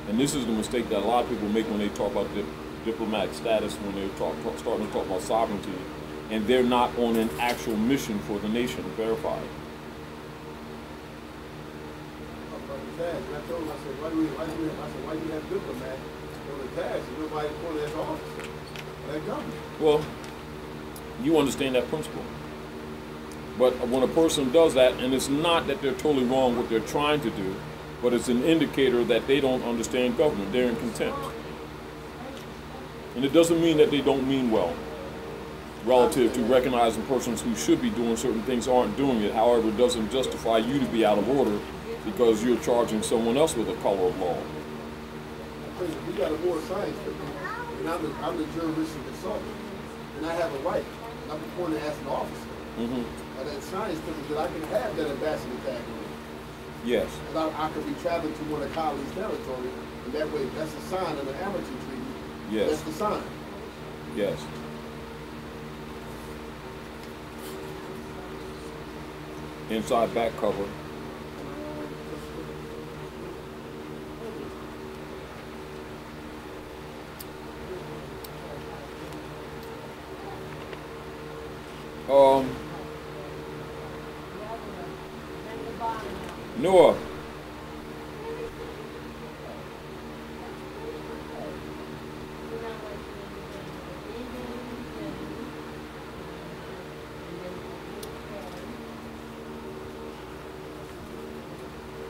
And this is the mistake that a lot of people make when they talk about diplomatic status, when they're starting to talk about sovereignty, and they're not on an actual mission for the nation. Verified. I told him, I said, why do you have diplomats on the task and nobody appointed as officer? That government. Well, you understand that principle. But when a person does that, and it's not that they're totally wrong what they're trying to do, but it's an indicator that they don't understand government. They're in contempt. And it doesn't mean that they don't mean well relative to recognizing persons who should be doing certain things aren't doing it. However, it doesn't justify you to be out of order because you're charging someone else with a color of law. We got a Moorish science degree, and I'm the jurisdiction consultant, and I have a right. I'm appointed as an officer. And that science certificate, I can have that ambassador tag on it. Yes. And I could be traveling to one of colleagues' territory, and that way, that's a sign of an amateur treaty. Yes. That's the sign. Yes. Inside back cover. Noah.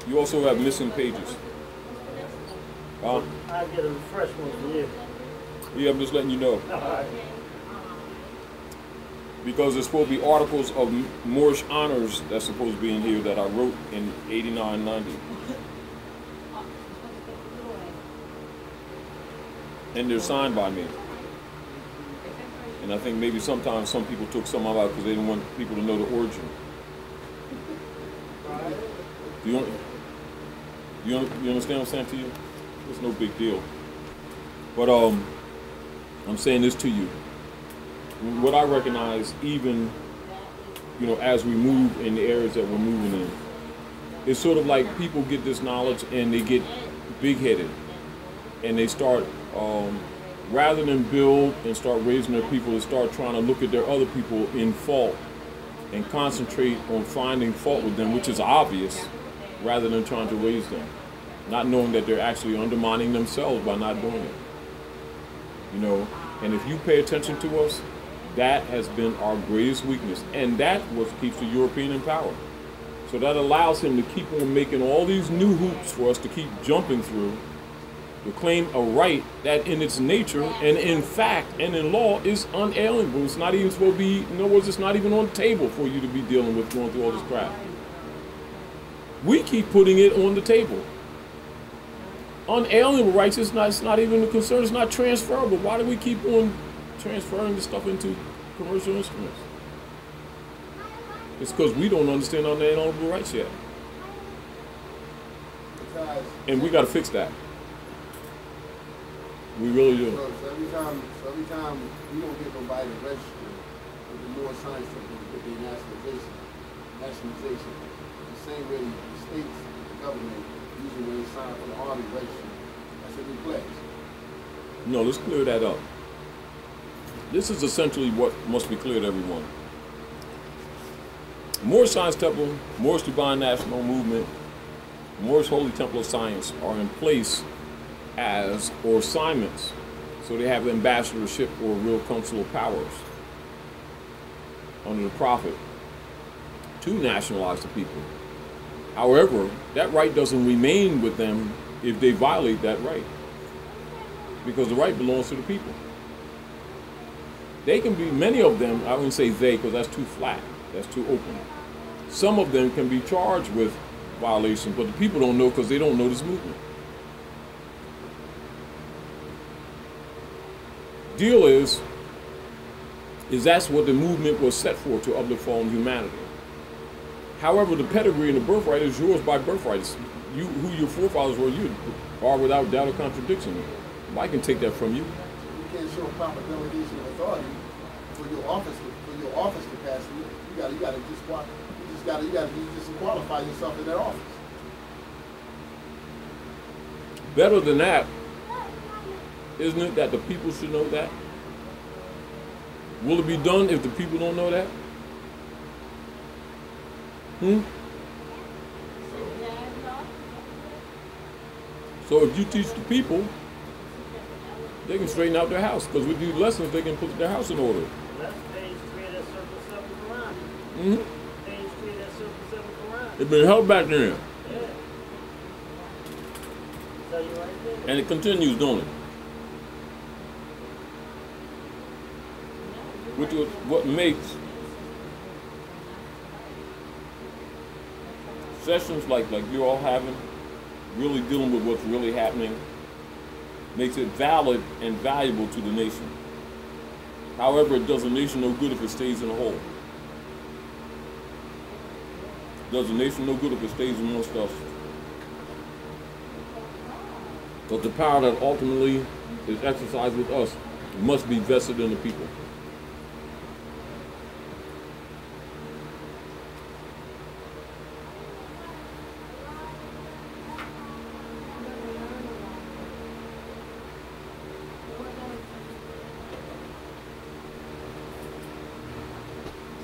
You also have missing pages. I'll get a fresh one for you. Yeah, I'm just letting you know. Because there's supposed to be articles of Moorish honors that's supposed to be in here that I wrote in 89, 90. And they're signed by me. And I think maybe sometimes some people took some out because they didn't want people to know the origin. You understand what I'm saying to you? It's no big deal. But I'm saying this to you. What I recognize, even as we move in the areas that we're moving in, it's sort of like people get this knowledge and they get big-headed, and they start rather than build and start raising their people, they start trying to look at their other people in fault and concentrate on finding fault with them, which is obvious, rather than trying to raise them, not knowing that they're actually undermining themselves by not doing it. And if you pay attention to us, that has been our greatest weakness, and that what keeps the European in power. So that allows him to keep on making all these new hoops for us to keep jumping through to claim a right that in its nature and in fact and in law is unalienable. It's not even supposed to be, in other words, it's not even on the table for you to be dealing with going through all this crap. We keep putting it on the table. Unalienable rights, it's not even a concern, it's not transferable. Why do we keep on transferring this stuff into commercial instruments? It's because we don't understand unalienable rights yet. And we got to fix that. We really do. So every time you don't get nobody to register with the Moorish science certificate with the nationalization, the same way the states, the government, usually when they sign for the army registry, that's a new pledge. No, let's clear that up. This is essentially what must be clear to everyone. Moorish Science Temple, Moorish Divine National Movement, Moorish Holy Temple of Science are in place as or assignments, so they have ambassadorship or real consular powers under the Prophet to nationalize the people. However, that right doesn't remain with them if they violate that right, because the right belongs to the people. They can be, many of them, I wouldn't say they because that's too flat, that's too open. Some of them can be charged with violation, but the people don't know because they don't know this movement. Deal is that's what the movement was set for, to uplift fallen humanity. However, the pedigree and the birthright is yours by birthright. It's who your forefathers were, you are without doubt or contradiction. I can take that from you. You can't show proper delegation of authority for your office capacity. You gotta disqualify yourself in that office. Better than that, isn't it that the people should know that? Will it be done if the people don't know that? So if you teach the people, they can straighten out their house. Because with these lessons, they can put their house in order. That's page 3 of that Circle 7 Quran. Page 3 of that Circle 7 Quran. It's been held back there. Yeah. Tell you right there. And it continues, don't it? Which is what makes sessions like you're all having, really dealing with what's really happening, makes it valid and valuable to the nation. However, it does the nation no good if it stays in a hole. Does the nation no good if it stays amongst us. But the power that ultimately is exercised with us must be vested in the people.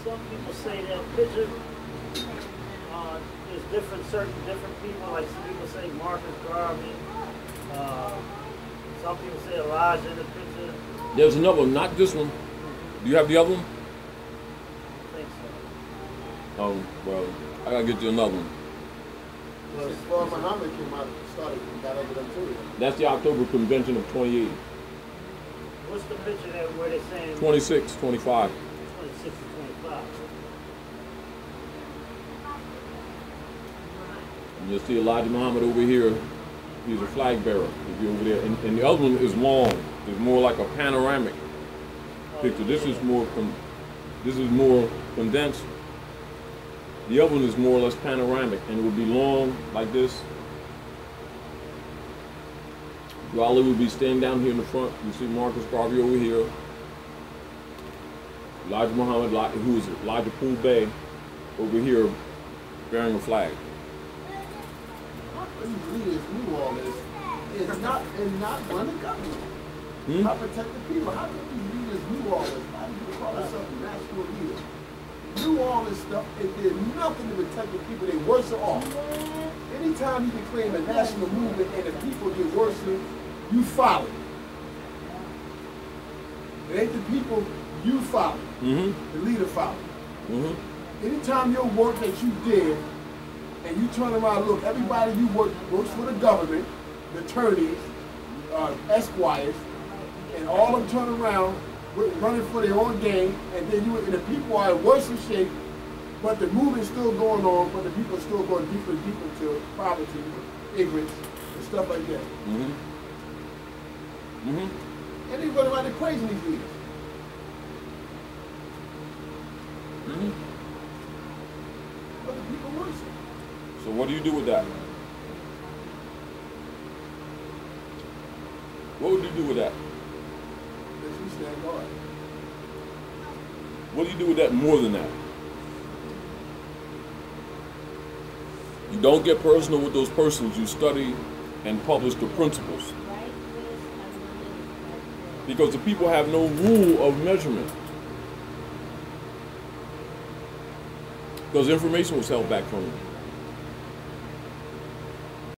Some people say that picture is different, different people. Like some people say Marcus Garvey. Some people say Elijah in the picture. There's another one, not this one. Do you have the other one? I think so. Well, I gotta get you another one. Before Muhammad came out, got over them too. That's the October Convention of 28. What's the picture that where they're saying 26, 25. 26 and 25? And you'll see Elijah Muhammad over here. He's a flag bearer. If you're over there, and the other one is long. It's more like a panoramic picture. This is more condensed. The other one is more or less panoramic, and it would be long like this. Raleigh would be standing down here in the front. You see Marcus Garvey over here. Elijah Muhammad, who is Elijah Poole Bay, over here bearing a flag. These leaders knew all this. It's not run the government. How protect the people? How come these leaders knew all this? Why do you call themselves national leaders? Knew all this stuff and did nothing to protect the people. They worse off. Anytime you can claim a national movement and the people get worse, you follow. It ain't the people you follow. The leader follow. Anytime your work that you did and you turn around, look, everybody you works for the government, the attorneys, esquires, and all of them turn around running for their own gain, and then and the people are in worse shape, but the movement's still going on, but the people are still going deeper and deeper into poverty, ignorance, and stuff like that. And they run around and praising these leaders. But the people worse. So what do you do with that? What would you do with that? We stand guard. What do you do with that more than that? You don't get personal with those persons. You study and publish the principles. Because the people have no rule of measurement. Because information was held back from them.